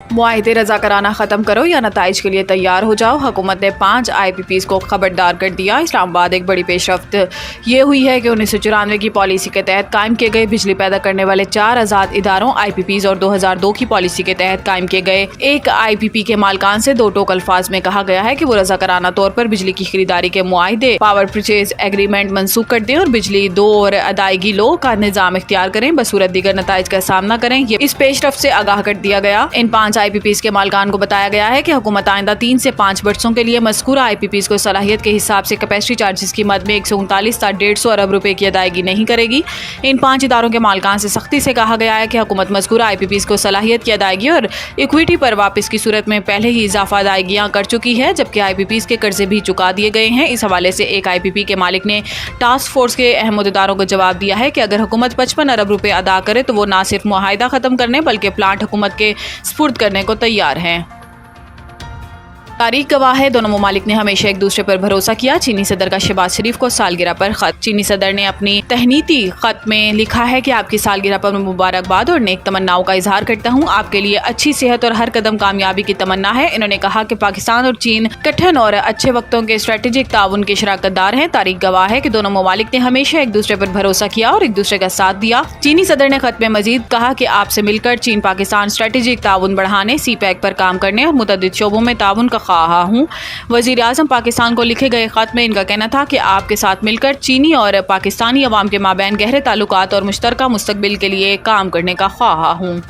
मुआहिदे रज़ाकाराना ख़त्म करो या नताइज के लिए तैयार हो जाओ। हुकूमत ने 5 IPPs को खबरदार कर दिया। इस्लामाबाद एक बड़ी पेशरफ्त ये हुई है कि 1994 की पॉलिसी के तहत कायम किए गए बिजली पैदा करने वाले 4 आज़ाद इदारों IPPs और 2002 की पॉलिसी के तहत कायम किए गए एक IPP के मालकान से 2 टोक अल्फाज में कहा गया है कि वो रज़ाकाराना तौर पर बिजली की खरीदारी के मुआहिदे पावर परचेज एग्रीमेंट मनसूख कर दें और बिजली दो और अदायगी लो का निज़ाम इख्तियार करें, बसूरत दीगर नताइज का सामना करें। ये इस पेशरफ्त से आगाह कर दिया गया। इन 5 IPPs के मालकान को बताया गया है कि हुकूमत आइंदा 3 से 5 बरसों के लिए मज़कूरा IPPs को सलाहियत के हिसाब से कैपेसिटी चार्जेस की मद में 139 था 150 अरब रुपए की अदायगी नहीं करेगी। इन 5 इदारों के मालकान से सख्ती से कहा गया है कि हुकूमत मज़कूरा IPPs को सलाहियत की अदायगी और इक्विटी पर वापस की सूरत में पहले ही इजाफा अदायगियाँ कर चुकी है, जबकि IPPs के कर्जे भी चुका दिए गए हैं। इस हवाले से एक IPP के मालिक ने टास्क फोर्स के अहम मुद्देदारों को जवाब दिया है कि अगर हुकूमत 55 अरब रुपए अदा करे तो वो ना सिर्फ मुआहिदा ख़त्म करने बल्कि प्लांट हुकूमत के स्पुर्द करने को तैयार हैं। तारीख गवाह है, दोनों ममालिक ने हमेशा एक दूसरे पर भरोसा किया। चीनी सदर का शहबाज शरीफ को सालगिरह पर खत। चीनी सदर ने अपनी तहनीती खत में लिखा है कि आपकी सालगिरह पर मुबारकबाद और नेक तमन्नाओं का इजहार करता हूँ। आपके लिए अच्छी सेहत और हर कदम कामयाबी की तमन्ना है। इन्होंने कहा कि पाकिस्तान और चीन कठिन और अच्छे वक्तों के स्ट्रेटेजिक ताउन के शराकतदार हैं। तारीख गवाह है कि दोनों ममालिक ने हमेशा एक दूसरे पर भरोसा किया और एक दूसरे का साथ दिया। चीनी सदर ने खत में मजीद कहा कि आपसे मिलकर चीन पाकिस्तान स्ट्रेटेजिक ताउन बढ़ाने, CPEC पर काम करने और मुतअद्दिद शोबों में ताउन का ख्वाह हूँ। वज़ीर आज़म पाकिस्तान को लिखे गए खत में इनका कहना था कि आपके साथ मिलकर चीनी और पाकिस्तानी अवाम के माबैन गहरे ताल्लुकात और मुश्तरका मुस्तकबिल के लिए काम करने का ख्वाह हूँ।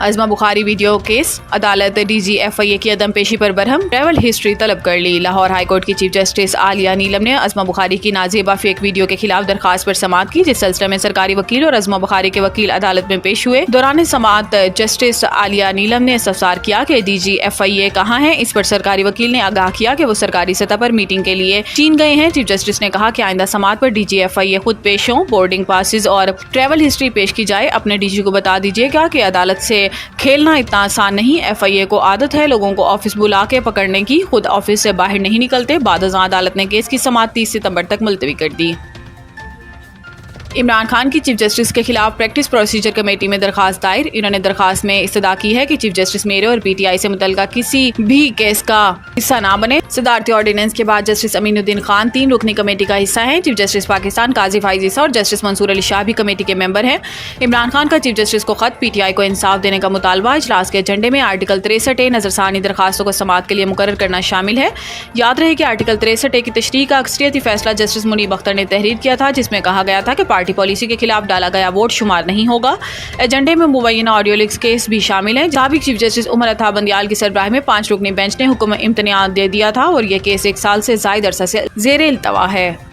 अज़मा बुखारी वीडियो केस, अदालत DG FIA की अदम पेशी पर बरहम, ट्रैवल हिस्ट्री तलब कर ली। लाहौर हाई कोर्ट की चीफ जस्टिस आलिया नीलम ने अज़मा बुखारी की नाजेबा फेक वीडियो के खिलाफ दरखास्त पर समाअत की, जिस सिलसिले में सरकारी वकील और अज़मा बुखारी के वकील अदालत में पेश हुए। दौरान समाअत जस्टिस आलिया नीलम ने इस्तफसार किया कि DG FIA कहाँ है। इस पर सरकारी वकील ने आगाह किया कि वो सरकारी सतह पर मीटिंग के लिए चीन गए हैं। चीफ जस्टिस ने कहा कि आइंदा समाअत पर DG FIA खुद पेश हों, बोर्डिंग पासिस और ट्रैवल हिस्ट्री पेश की जाए। अपने DG को बता दीजिएगा कि अदालत से खेलना इतना आसान नहीं। FIA को आदत है लोगों को ऑफिस बुला के पकड़ने की, खुद ऑफिस से बाहर नहीं निकलते। बादशाह अदालत ने केस की समाअत 30 सितंबर तक मुलतवी कर दी। इमरान खान की चीफ जस्टिस के खिलाफ प्रैक्टिस प्रोसीजर कमेटी में दरखास्त दायर। इन्होंने दरखास्त में इस्तदा की है कि चीफ जस्टिस मेरे और PTI से मुतल्लिका किसी भी केस का हिस्सा ना बने। सदारती ऑर्डिनेंस के बाद जस्टिस अमीनुद्दीन खान 3 रुकनी कमेटी का हिस्सा हैं। चीफ जस्टिस पाकिस्तान काजी फाइज ईसा और जस्टिस मंसूर अली शाह भी कमेटी के मेंबर हैं। इमरान खान का चीफ जस्टिस को खत, PTI को इंसाफ देने का मुतालबा। इजलास के एजेंडे में आर्टिकल 63A नजरसानी दरखास्तों को समाअत के लिए मुकर्रर करना शामिल है। याद रहे कि आर्टिकल 63A की तशरीह का अक्सरियती फैसला जस्टिस मुनीब अख्तर ने तहरीर किया था, जिसमें कहा गया था कि पार्टी पॉलिसी के खिलाफ डाला गया वोट शुमार नहीं होगा। एजेंडे में मुबैना ऑडियो लीक्स केस भी शामिल है। साबिक चीफ जस्टिस उमर अता बंदियाल की सरबराही में 5 रुकनी बेंच ने हुक्म इम्तनाअ दे दिया था और यह केस 1 साल से ज़ायद अरसा से ज़ेर इल्तवा है।